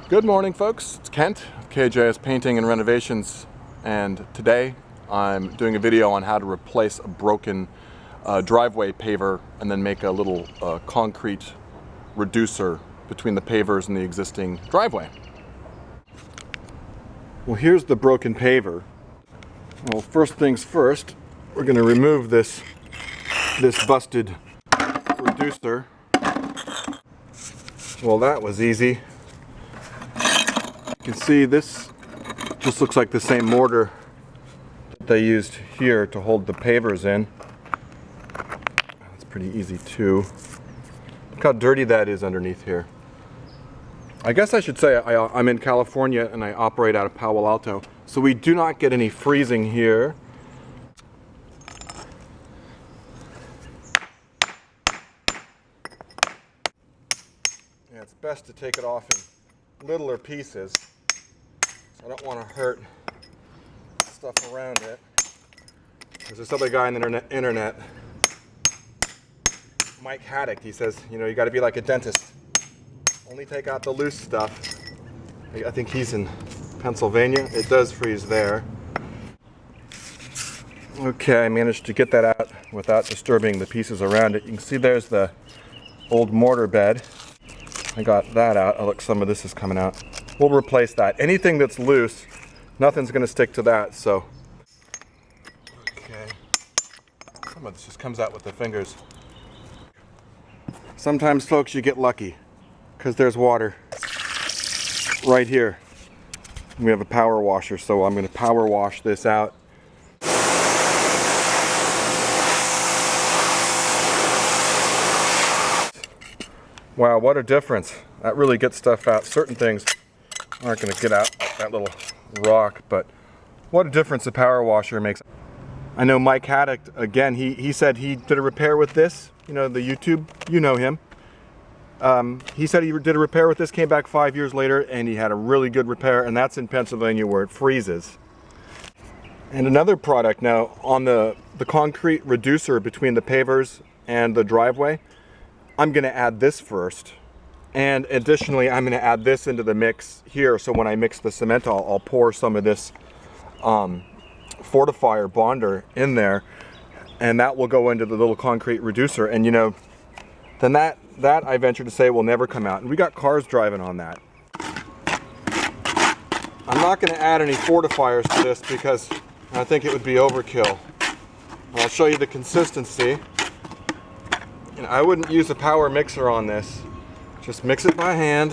Good morning, folks. It's Kent, KJS Painting and Renovations, and today I'm doing a video on how to replace a broken driveway paver and then make a little concrete reducer between the pavers and the existing driveway. Well, here's the broken paver. Well, first things first, we're going to remove this busted reducer. Well, that was easy. You can see this just looks like the same mortar that they used here to hold the pavers in. That's pretty easy too. Look how dirty that is underneath here. I guess I should say I'm in California and I operate out of Palo Alto, so we do not get any freezing here. Yeah, it's best to take it off in littler pieces. I don't want to hurt stuff around it. There's this other guy on the internet, Mike Haddock. He says, you know, you got to be like a dentist. Only take out the loose stuff. I think he's in Pennsylvania. It does freeze there. Okay, I managed to get that out without disturbing the pieces around it. You can see there's the old mortar bed. I got that out. Oh, look, some of this is coming out. We'll replace that. Anything that's loose, nothing's going to stick to that, so. Okay. Some of this just comes out with the fingers. Sometimes, folks, you get lucky because there's water right here. We have a power washer, so I'm going to power wash this out. Wow, what a difference. That really gets stuff out. Certain things aren't going to get out that little rock, but what a difference the power washer makes. I know Mike Haddock, again, he said he did a repair with this. You know, the YouTube, you know him. He said he did a repair with this, came back 5 years later, and he had a really good repair, and that's in Pennsylvania where it freezes. And another product now, on the concrete reducer between the pavers and the driveway, I'm going to add this first. And additionally, I'm going to add this into the mix here, so when I mix the cement, I'll pour some of this fortifier bonder in there, and that will go into the little concrete reducer. And you know, then that I venture to say will never come out. And we got cars driving on that. I'm not going to add any fortifiers to this because I think it would be overkill. And I'll show you the consistency. And I wouldn't use a power mixer on this. Just mix it by hand.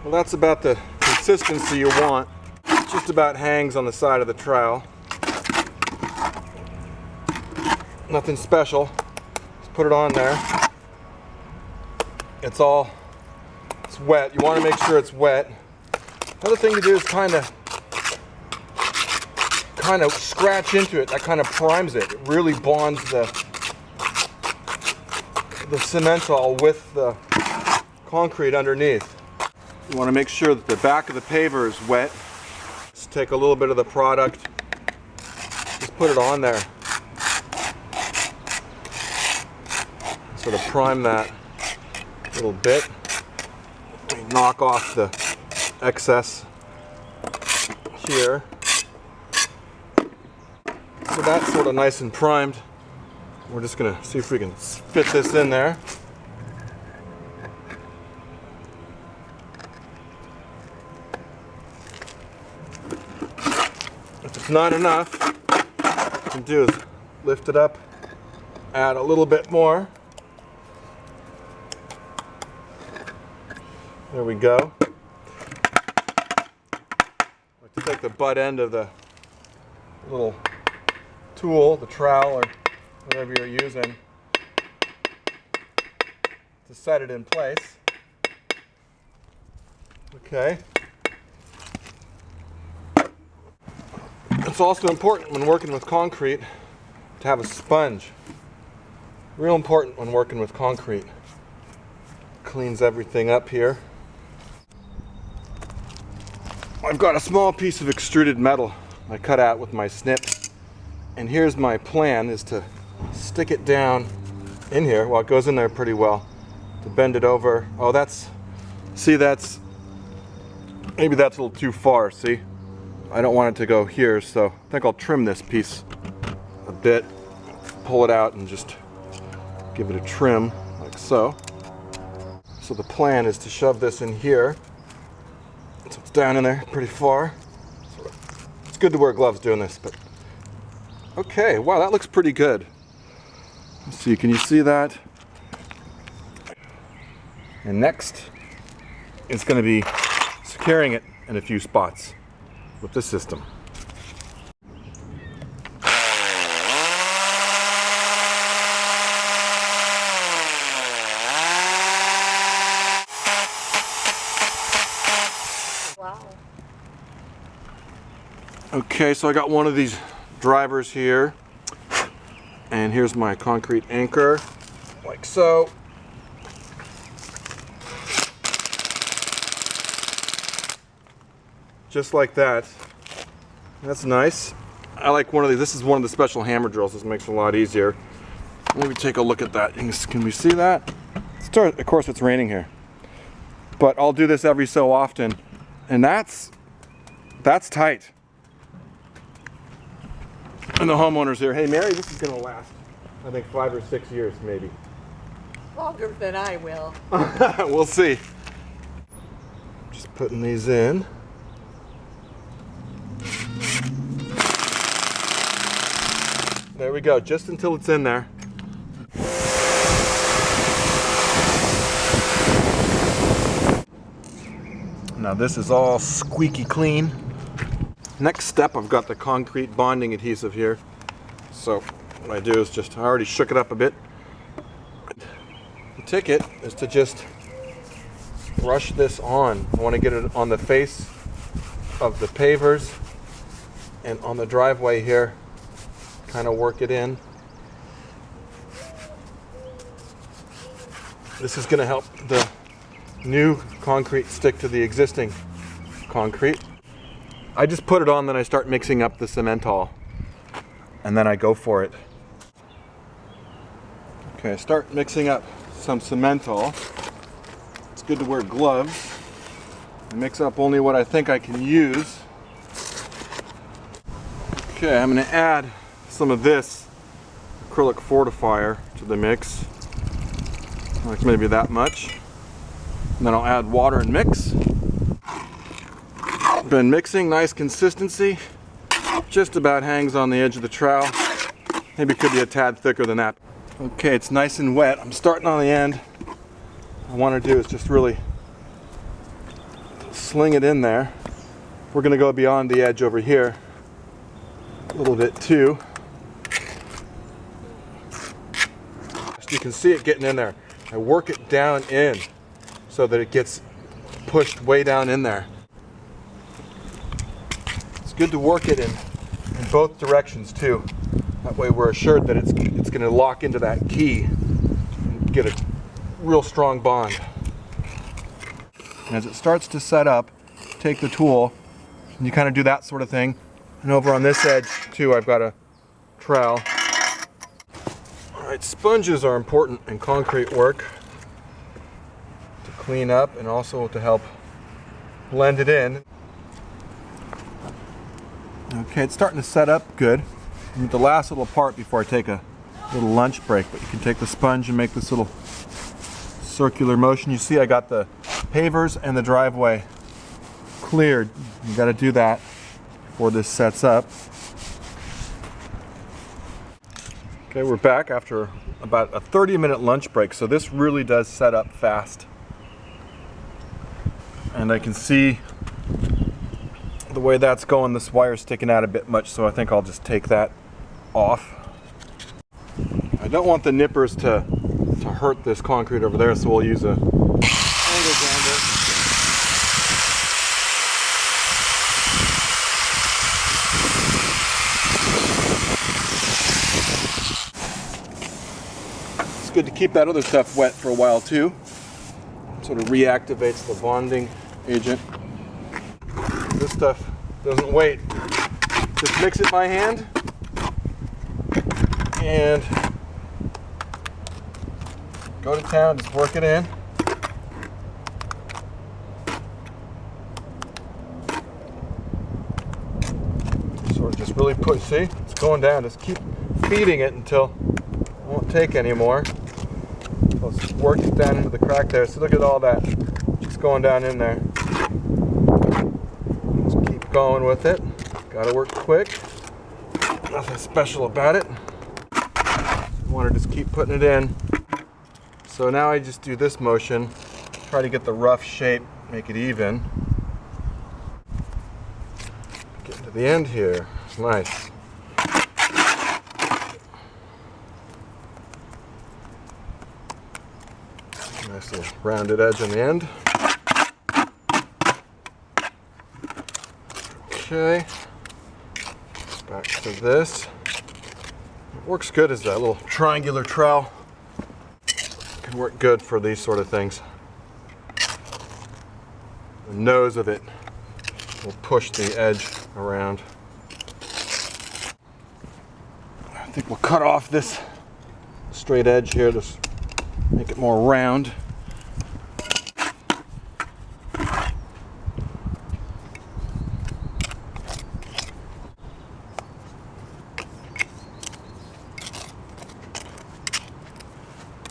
Well, that's about the consistency you want. It just about hangs on the side of the trowel. Nothing special. Just put it on there. It's wet. You want to make sure it's wet. Another thing to do is kind of scratch into it. That kind of primes it. It really bonds the cement all with the concrete underneath. You want to make sure that the back of the paver is wet. Just take a little bit of the product, just put it on there. Sort of prime that little bit. Knock off the excess here. So that's sort of nice and primed. We're just going to see if we can fit this in there. If it's not enough, what you can do is lift it up, add a little bit more. There we go. Like to take the butt end of the little tool, the trowel, or whatever you're using, to set it in place. Okay. It's also important when working with concrete to have a sponge. Real important when working with concrete. Cleans everything up here. I've got a small piece of extruded metal I cut out with my snip, and here's my plan, is to stick it down in here. Well, it goes in there pretty well. to bend it over. Oh, see, maybe that's a little too far, see? I don't want it to go here, so I think I'll trim this piece a bit, pull it out and just give it a trim like so. So the plan is to shove this in here. So it's down in there pretty far. It's good to wear gloves doing this, but okay, wow, that looks pretty good. Let's see, can you see that? And next, it's going to be securing it in a few spots with this system. Wow. Okay, so I got one of these drivers here, and here's my concrete anchor, like so. Just like that. That's nice. I like one of these. This is one of the special hammer drills. This makes it a lot easier. Maybe take a look at that. Can we see that? Of course, it's raining here, but I'll do this every so often, and that's tight. And the homeowners here, hey Mary, this is gonna last, I think 5 or 6 years maybe. Longer than I will. We'll see. Just putting these in. There we go, just until it's in there. Now this is all squeaky clean. Next step, I've got the concrete bonding adhesive here. So what I do is I already shook it up a bit. The ticket is to just brush this on. I want to get it on the face of the pavers and on the driveway here. Kind of work it in. This is going to help the new concrete stick to the existing concrete. I just put it on, then I start mixing up the Cementol, and then I go for it. Okay, I start mixing up some Cementol. It's good to wear gloves. I mix up only what I think I can use. Okay, I'm going to add some of this acrylic fortifier to the mix, like maybe that much, and then I'll add water and mix. Been mixing, nice consistency, just about hangs on the edge of the trowel, maybe could be a tad thicker than that. Okay, it's nice and wet. I'm starting on the end. What I want to do is just really sling it in there. We're going to go beyond the edge over here a little bit too. You can see it getting in there. I work it down in so that it gets pushed way down in there. It's good to work it in both directions too. That way we're assured that it's going to lock into that key and get a real strong bond. And as it starts to set up, take the tool and you kind of do that sort of thing. And over on this edge too, I've got a trowel. Alright, sponges are important in concrete work to clean up and also to help blend it in. Okay, it's starting to set up good. And the last little part before I take a little lunch break, but you can take the sponge and make this little circular motion. You see I got the pavers and the driveway cleared. You got to do that before this sets up. Okay, we're back after about a 30-minute lunch break, so this really does set up fast. And I can see the way that's going, this wire's sticking out a bit much, so I think I'll just take that off. I don't want the nippers to hurt this concrete over there, so we'll use a angle grinder. It's good to keep that other stuff wet for a while too. Sort of reactivates the bonding agent. This stuff doesn't wait. Just mix it by hand go to town, just work it in. Sort of just really push, see? It's going down. Just keep feeding it until it won't take anymore. Let's work it down into the crack there. So look at all that just going down in there. Just keep going with it. Gotta work quick. Nothing special about it. You want to just keep putting it in. So now I just do this motion, try to get the rough shape, make it even. Get to the end here. Nice. Nice little rounded edge on the end. Okay. Back to this. What works good is that little triangular trowel. Can work good for these sort of things. The nose of it will push the edge around. I think we'll cut off this straight edge here to make it more round.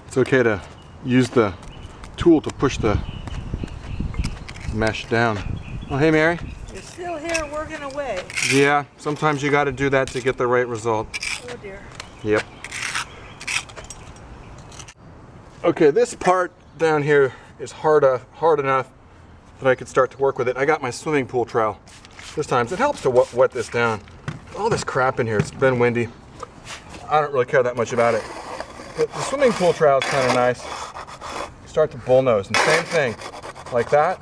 It's okay to use the tool to push the mesh down. Oh, hey Mary. You're still here working away. Yeah, sometimes you got to do that to get the right result. Oh dear. Yep. Okay, this part down here is hard enough that I could start to work with it. I got my swimming pool trowel this time, so it helps to wet this down. All this crap in here, it's been windy. I don't really care that much about it. But the swimming pool trowel is kind of nice. Start to bullnose, and same thing, like that.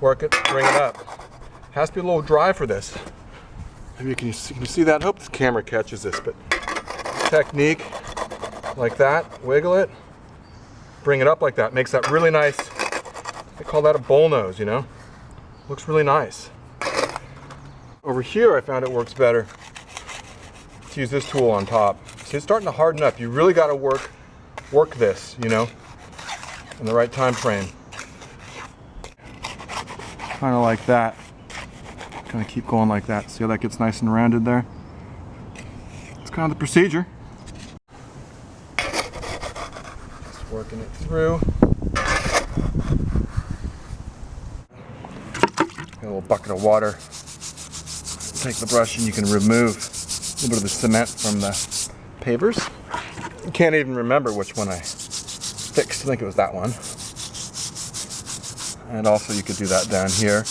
Work it, bring it up. Has to be a little dry for this. Maybe you can see that? I hope this camera catches this, but technique, like that, wiggle it, bring it up like that. Makes that really nice. They call that a bullnose, you know? Looks really nice. Over here, I found it works better to use this tool on top. See, it's starting to harden up. You really got to work this, you know, in the right time frame. Kind of like that. Kind of keep going like that. See how that gets nice and rounded there? It's kind of the procedure. Just working it through. Got a little bucket of water. Take the brush and you can remove a little bit of the cement from the pavers. I can't even remember which one I fixed. I think it was that one. And also you could do that down here.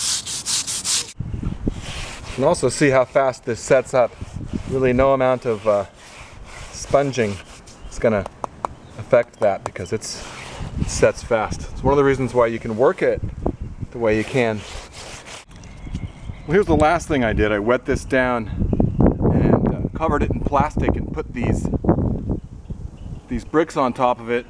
You can also see how fast this sets up. Really no amount of sponging is going to affect that because it sets fast. It's one of the reasons why you can work it the way you can. Well, here's the last thing I did. I wet this down and covered it in plastic and put these bricks on top of it,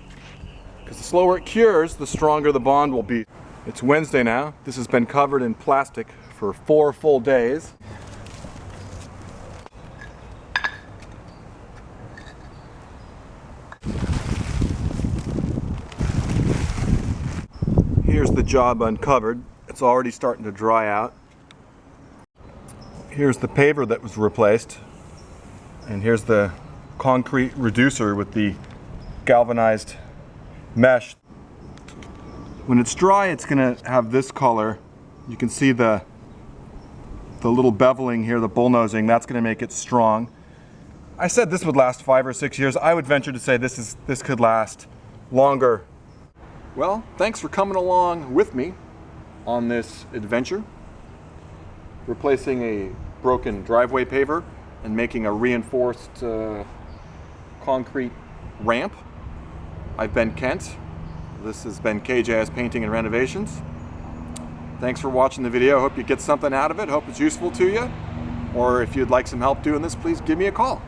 because the slower it cures, the stronger the bond will be. It's Wednesday now. This has been covered in plastic for 4 full days. Here's the job uncovered. It's already starting to dry out. Here's the paver that was replaced, and here's the concrete reducer with the galvanized mesh. When it's dry, it's going to have this color. You can see the little beveling here, the bullnosing. That's going to make it strong. I said this would last 5 or 6 years. I would venture to say this could last longer. Well, thanks for coming along with me on this adventure, replacing a broken driveway paver and making a reinforced concrete ramp. I've been Kent. This has been KJS Painting and Renovations. Thanks for watching the video. I hope you get something out of it. Hope it's useful to you. Or if you'd like some help doing this, please give me a call.